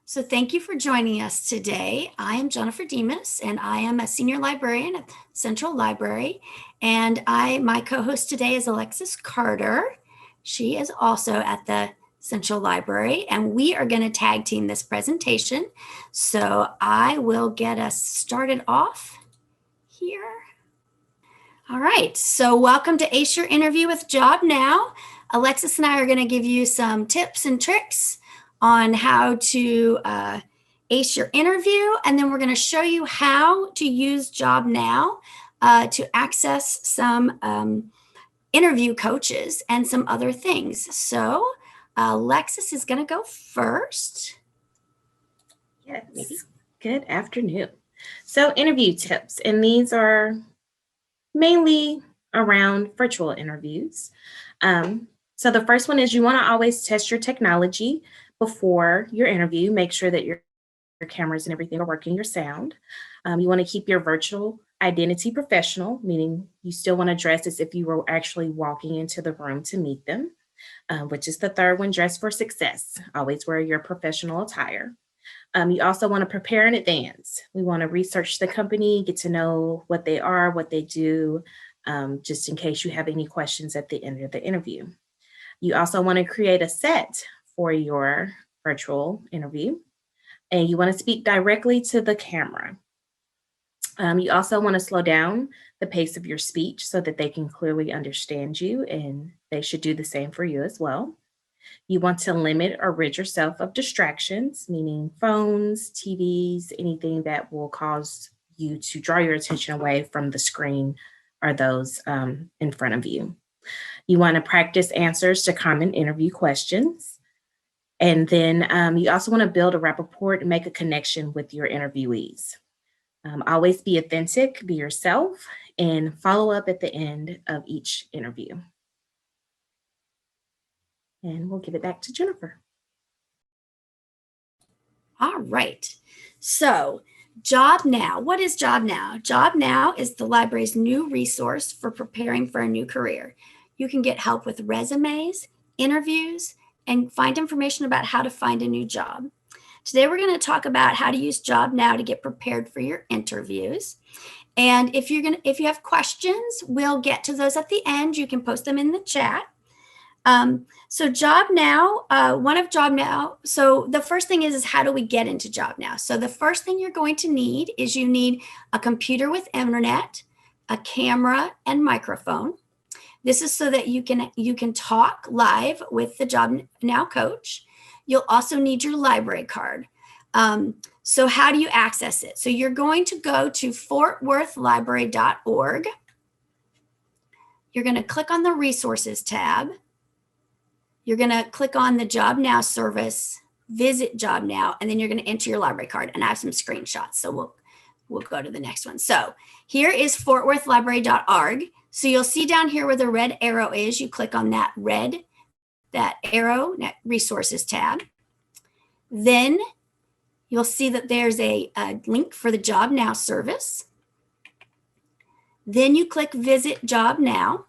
So thank you for joining us today. I am Jennifer Demas, and I am a senior librarian at Central Library. And my co-host today is Alexis Carter. She is also at the Central Library, and we are going to tag team this presentation. So I will get us started off here. All right, so welcome to Ace Your Interview with JobNow. Alexis and I are going to give you some tips and tricks on how to ace your interview, and then we're going to show you how to use JobNow to access some interview coaches and some other things. So Alexis is going to go first. Yes, good afternoon. So interview tips, and these are mainly around virtual interviews. So the first one is you want to always test your technology before your interview. Make sure that your cameras and everything are working, your sound. You want to keep your virtual identity professional, meaning you still want to dress as if you were actually walking into the room to meet them, which is the third one, dress for success. Always wear your professional attire. You also want to prepare in advance. We want to research the company, get to know what they are, what they do, just in case you have any questions at the end of the interview. You also want to create a set for your virtual interview, and you want to speak directly to the camera. You also want to slow down the pace of your speech so that they can clearly understand you, and they should do the same for you as well. You want to limit or rid yourself of distractions, meaning phones, TVs, anything that will cause you to draw your attention away from the screen or those in front of you. You want to practice answers to common interview questions. And then you also want to build a rapport and make a connection with your interviewees. Always be authentic, be yourself, and follow up at the end of each interview. And we'll give it back to Jennifer. All right. So JobNow. What is JobNow? JobNow is the library's new resource for preparing for a new career. You can get help with resumes, interviews, and find information about how to find a new job. Today, we're going to talk about how to use JobNow to get prepared for your interviews. And if you have questions, we'll get to those at the end. You can post them in the chat. So JobNow, one of JobNow. So the first thing is how do we get into JobNow? So the first thing you're going to need is you need a computer with internet, a camera, and microphone. This is so that you can talk live with the JobNow coach. You'll also need your library card. So how do you access it? So you're going to go to fortworthlibrary.org. You're going to click on the resources tab. You're going to click on the JobNow service, visit JobNow, and then you're going to enter your library card. And I have some screenshots, so we'll go to the next one. So here is fortworthlibrary.org. So you'll see down here where the red arrow is, you click on that arrow, that resources tab. Then you'll see that there's a link for the JobNow service. Then you click visit JobNow.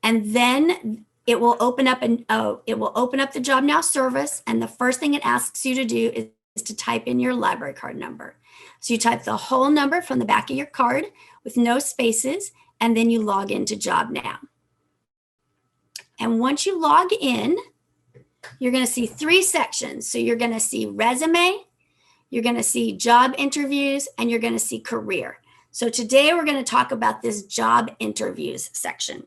And then it will open up the JobNow service, and the first thing it asks you to do is to type in your library card number. So you type the whole number from the back of your card with no spaces, and then you log into JobNow. And once you log in, you're going to see three sections. So you're going to see resume, you're going to see job interviews, and you're going to see career. So today we're going to talk about this job interviews section.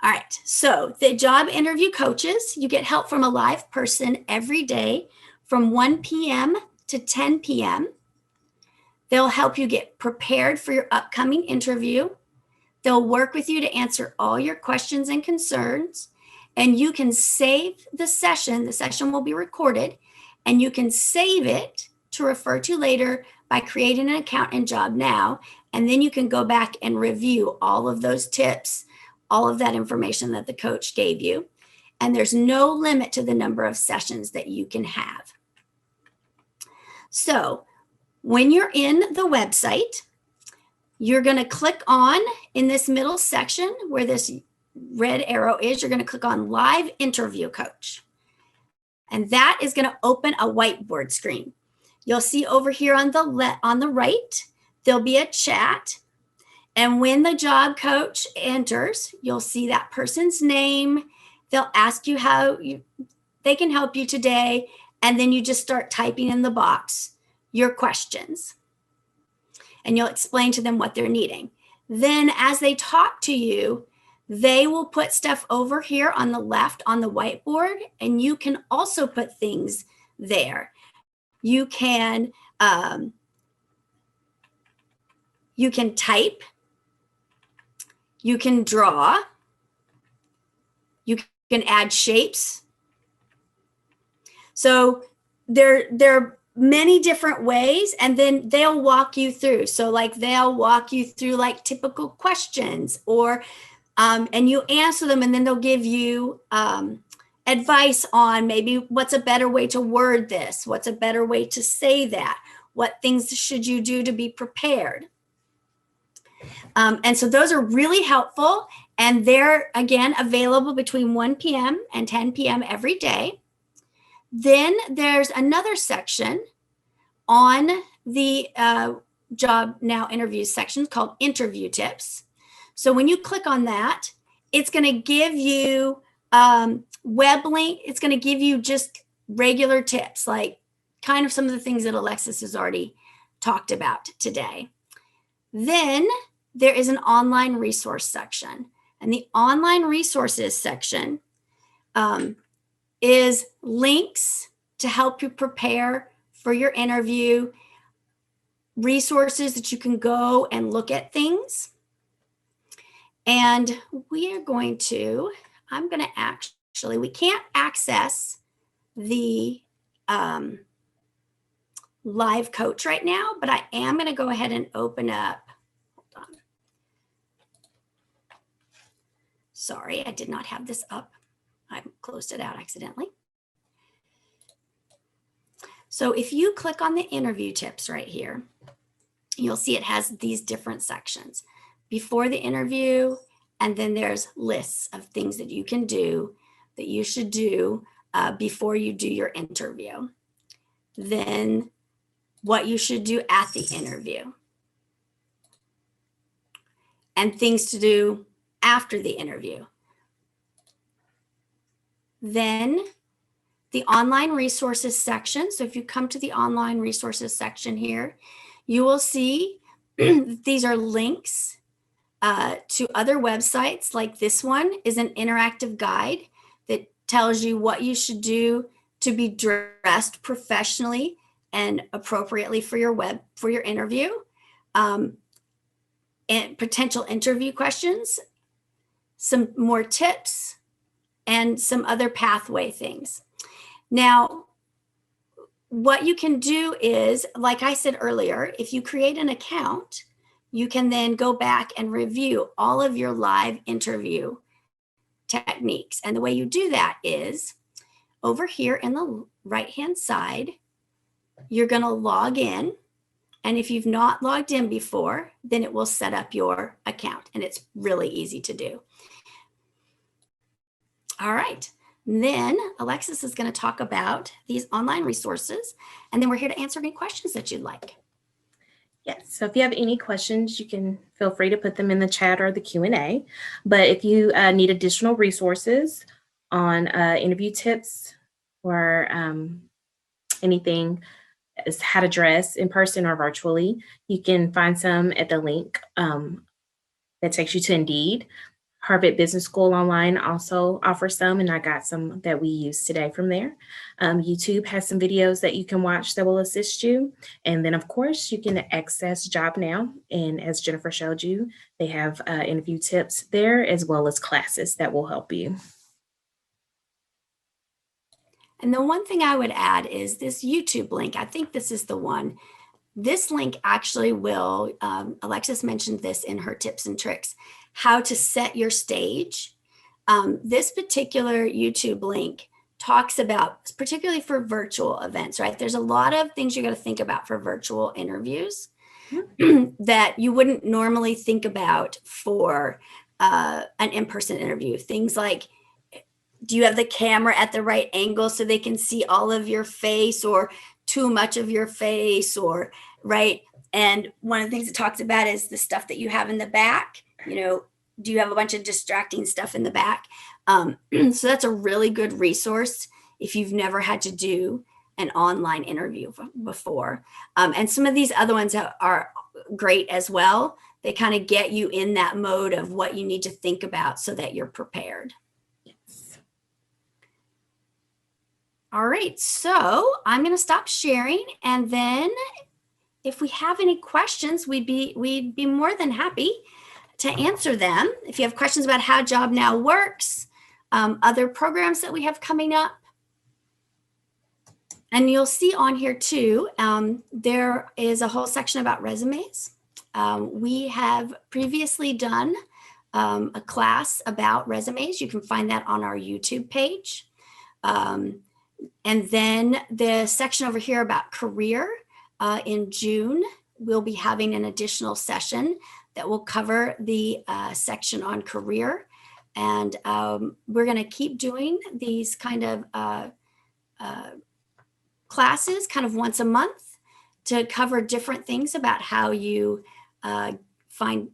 All right, so the job interview coaches, you get help from a live person every day from 1 p.m. to 10 p.m. They'll help you get prepared for your upcoming interview. They'll work with you to answer all your questions and concerns, and you can save the session. The session will be recorded, and you can save it to refer to later by creating an account in JobNow, and then you can go back and review all of those tips, all of that information that the coach gave you. And there's no limit to the number of sessions that you can have. So when you're in the website, you're going to click on in this middle section where this red arrow is, you're going to click on Live Interview Coach. And that is going to open a whiteboard screen. You'll see over here on the right, there'll be a chat. And when the job coach enters, you'll see that person's name. They'll ask you how they can help you today. And then you just start typing in the box your questions. And you'll explain to them what they're needing. Then as they talk to you, they will put stuff over here on the left on the whiteboard, and you can also put things there. You can type, you can draw, you can add shapes. So there are many different ways, and then they'll walk you through. So like they'll walk you through like typical questions, or and you answer them, and then they'll give you advice on maybe what's a better way to word this, what's a better way to say that, what things should you do to be prepared. And so those are really helpful, and they're again available between 1 p.m. and 10 p.m. every day. Then there's another section on the JobNow interviews section called interview tips. So when you click on that, it's going to give you web link. It's going to give you just regular tips, like kind of some of the things that Alexis has already talked about today. Then there is an online resource section, and the online resources section is links to help you prepare for your interview, resources that you can go and look at things. And we are going to, I'm going to actually, we can't access the live coach right now, but I am going to go ahead and open up. Hold on. Sorry, I did not have this up. I closed it out accidentally. So if you click on the interview tips right here, you'll see it has these different sections. Before the interview, and then there's lists of things that you can do, that you should do before you do your interview. Then what you should do at the interview, and things to do after the interview. Then the online resources section. So if you come to the online resources section here, you will see these are links to other websites. Like this one is an interactive guide that tells you what you should do to be dressed professionally and appropriately for your interview, and potential interview questions, some more tips, and some other pathway things. Now, what you can do is, like I said earlier, if you create an account, you can then go back and review all of your live interview techniques. And the way you do that is over here in the right-hand side, you're going to log in. And if you've not logged in before, then it will set up your account. And it's really easy to do. All right. Then Alexis is going to talk about these online resources, and then we're here to answer any questions that you'd like. Yes, so if you have any questions, you can feel free to put them in the chat or the Q&A. But if you need additional resources on interview tips or anything as how to dress in person or virtually, you can find some at the link that takes you to Indeed. Harvard Business School Online also offers some, and I got some that we use today from there. YouTube has some videos that you can watch that will assist you. And then, of course, you can access JobNow. And as Jennifer showed you, they have interview tips there as well as classes that will help you. And the one thing I would add is this YouTube link. I think this is the one. This link actually will, Alexis mentioned this in her tips and tricks, how to set your stage. This particular YouTube link talks about, particularly for virtual events, right? There's a lot of things you got to think about for virtual interviews that you wouldn't normally think about for an in-person interview. Things like Do you have the camera at the right angle so they can see all of your face or too much of your face, or right? And one of the things it talks about is the stuff that you have in the back. Do you have a bunch of distracting stuff in the back? So that's a really good resource if you've never had to do an online interview before. And some of these other ones are great as well. They kind of get you in that mode of what you need to think about so that you're prepared. Yes. All right, so I'm going to stop sharing, and then if we have any questions, we'd be more than happy to answer them. If you have questions about how JobNow works, other programs that we have coming up, and you'll see on here too, there is a whole section about resumes. We have previously done a class about resumes. You can find that on our YouTube page. And then the section over here about career, in June, we'll be having an additional session that will cover the section on career. And we're going to keep doing these kind of classes kind of once a month to cover different things about how you find,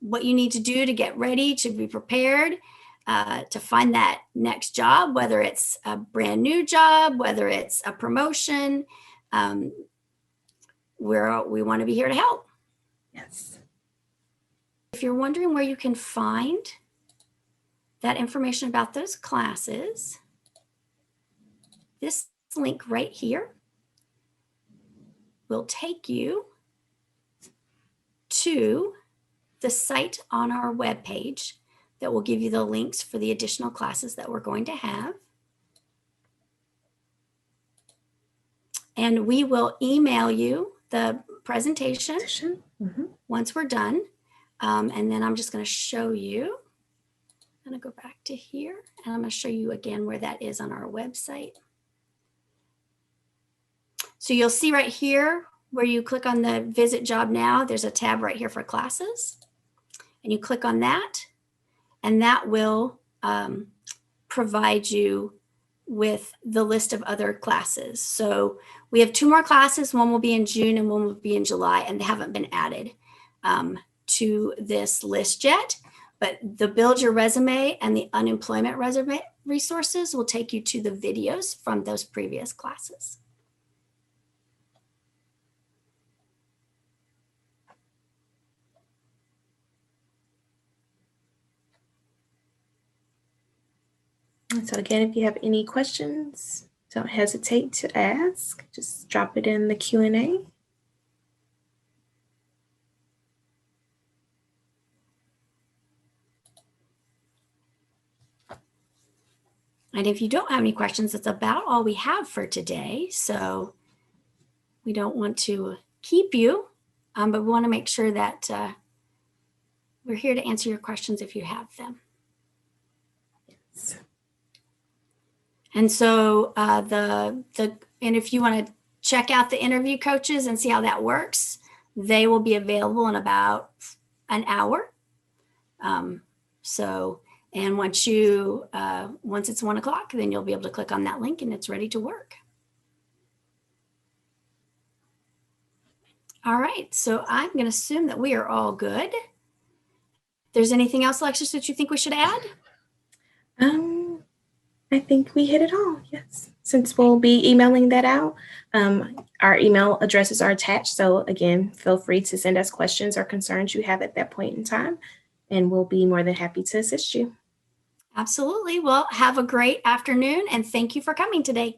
what you need to do to get ready, to be prepared, to find that next job, whether it's a brand new job, whether it's a promotion. We want to be here to help. Yes. If you're wondering where you can find that information about those classes, this link right here will take you to the site on our webpage that will give you the links for the additional classes that we're going to have. And we will email you the presentation once we're done. And then I'm just going to show you. I'm going to go back to here, and I'm going to show you again where that is on our website. So you'll see right here where you click on the Visit Job Now, there's a tab right here for classes. And you click on that, and that will provide you with the list of other classes. So we have 2 more classes. One will be in June and one will be in July, and they haven't been added to this list yet. But the Build Your Resume and the Unemployment Resume resources will take you to the videos from those previous classes. So again, if you have any questions, don't hesitate to ask. Just drop it in the Q&A. And if you don't have any questions, that's about all we have for today. So we don't want to keep you, but we want to make sure that we're here to answer your questions if you have them. Yes. And so and if you want to check out the interview coaches and see how that works, they will be available in about an hour. And once it's 1 o'clock, then you'll be able to click on that link and it's ready to work. All right, so I'm going to assume that we are all good. If there's anything else, Alexis, that you think we should add? I think we hit it all, yes. Since we'll be emailing that out, our email addresses are attached. So again, feel free to send us questions or concerns you have at that point in time, and we'll be more than happy to assist you. Absolutely. Well, have a great afternoon, and thank you for coming today.